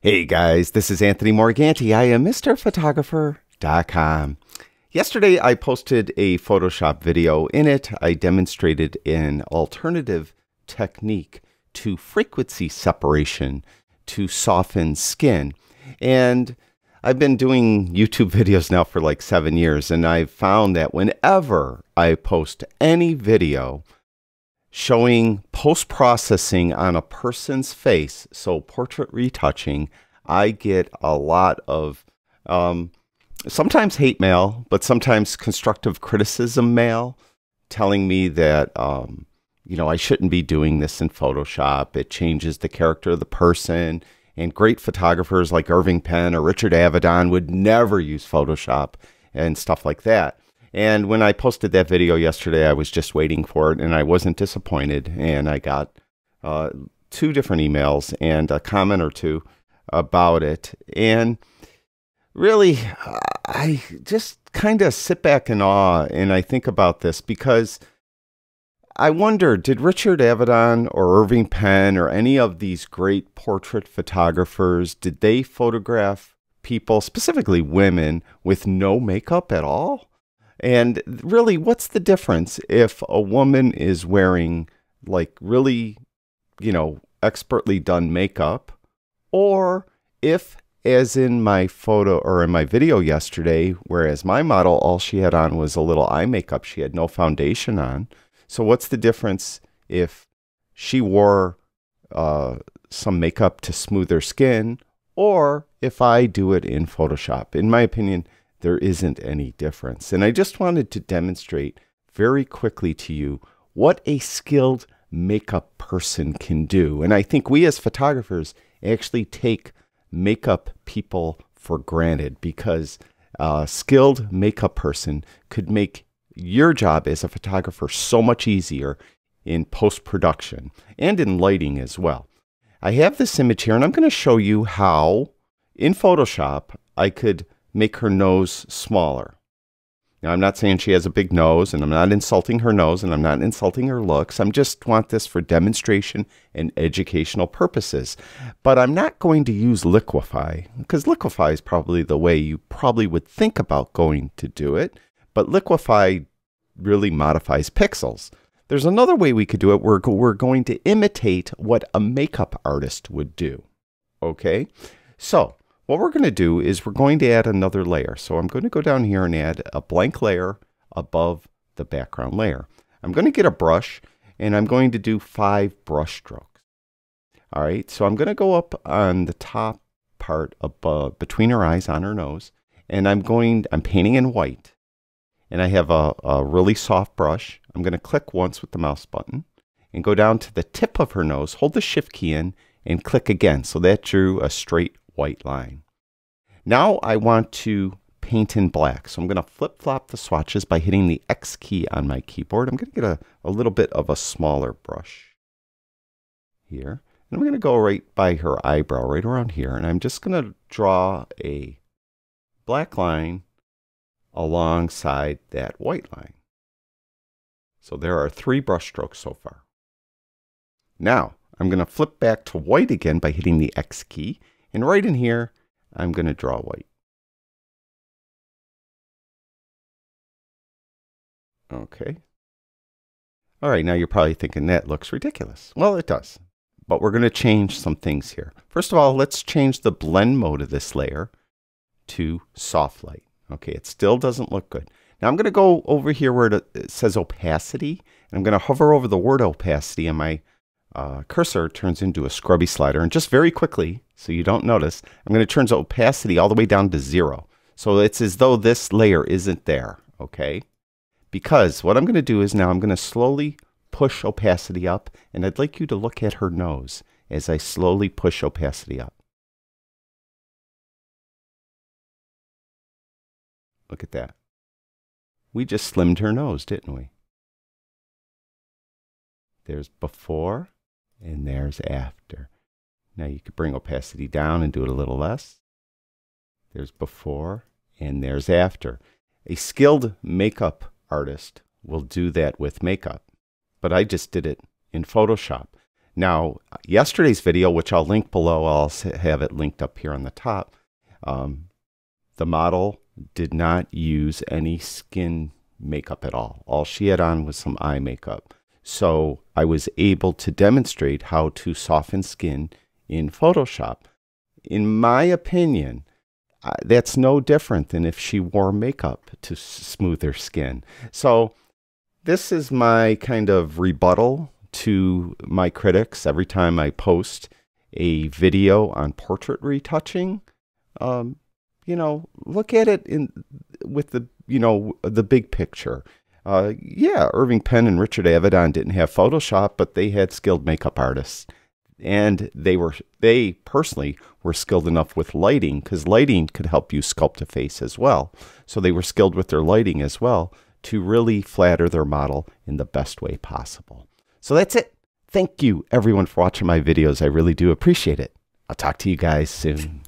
Hey guys, this is Anthony Morganti. I am MrPhotographer.com. Yesterday I posted a Photoshop video. In it, I demonstrated an alternative technique to frequency separation to soften skin. And I've been doing YouTube videos now for like 7 years, and I've found that whenever I post any video showing post-processing on a person's face, so portrait retouching, I get a lot of sometimes hate mail, but sometimes constructive criticism mail telling me that I shouldn't be doing this in Photoshop. It changes the character of the person, and great photographers like Irving Penn or Richard Avedon would never use Photoshop and stuff like that. And when I posted that video yesterday, I was just waiting for it, and I wasn't disappointed. And I got 2 different emails and a comment or 2 about it. And really, I just kind of sit back in awe and I think about this, because I wonder, did Richard Avedon or Irving Penn or any of these great portrait photographers, did they photograph people, specifically women, with no makeup at all? And really, what's the difference if a woman is wearing like really, expertly done makeup, or if, as in my photo or in my video yesterday, whereas my model, all she had on was a little eye makeup, she had no foundation on. So what's the difference if she wore some makeup to smooth her skin, or if I do it in Photoshop? In my opinion, there isn't any difference. And I just wanted to demonstrate very quickly to you what a skilled makeup person can do. And I think we as photographers actually take makeup people for granted, because a skilled makeup person could make your job as a photographer so much easier in post-production and in lighting as well. I have this image here, and I'm going to show you how in Photoshop I could make her nose smaller. Now, I'm not saying she has a big nose, and I'm not insulting her nose, and I'm not insulting her looks. I just want this for demonstration and educational purposes. But I'm not going to use liquify, because liquify is probably the way you probably would think about going to do it. But liquify really modifies pixels. There's another way we could do it. We're going to imitate what a makeup artist would do. Okay? So what we're going to do is we're going to add another layer. So I'm going to go down here and add a blank layer above the background layer. I'm going to get a brush, and I'm going to do 5 brush strokes. All right, so I'm going to go up on the top part above, between her eyes, on her nose, and I'm painting in white. And I have a really soft brush. I'm going to click once with the mouse button and go down to the tip of her nose, hold the Shift key in, and click again. So that drew a straight white line. Now I want to paint in black. So I'm going to flip-flop the swatches by hitting the X key on my keyboard. I'm going to get a little bit of a smaller brush here. And I'm going to go right by her eyebrow, right around here. And I'm just going to draw a black line alongside that white line. So there are 3 brush strokes so far. Now I'm going to flip back to white again by hitting the X key. And right in here, I'm going to draw white. Okay. All right, now you're probably thinking that looks ridiculous. Well, it does. But we're going to change some things here. First of all, let's change the blend mode of this layer to soft light. Okay, it still doesn't look good. Now I'm going to go over here where it says opacity, and I'm going to hover over the word opacity, and my cursor turns into a scrubby slider. And just very quickly, so you don't notice, I'm going to turn the opacity all the way down to 0. So it's as though this layer isn't there, okay? Because what I'm going to do is now I'm going to slowly push opacity up, and I'd like you to look at her nose as I slowly push opacity up. Look at that. We just slimmed her nose, didn't we? There's before and there's after. Now you could bring opacity down and do it a little less. There's before and there's after. A skilled makeup artist will do that with makeup, but I just did it in Photoshop. Now, yesterday's video, which I'll link below, I'll have it linked up here on the top. The model did not use any skin makeup at all. All she had on was some eye makeup. So I was able to demonstrate how to soften skin in Photoshop. In my opinion, that's no different than if she wore makeup to smooth her skin. So this is my kind of rebuttal to my critics every time I post a video on portrait retouching. You know, look at it with the, the big picture. Yeah, Irving Penn and Richard Avedon didn't have Photoshop, but they had skilled makeup artists. And they personally were skilled enough with lighting, because lighting could help you sculpt a face as well. So they were skilled with their lighting as well to really flatter their model in the best way possible. So that's it. Thank you, everyone, for watching my videos. I really do appreciate it. I'll talk to you guys soon.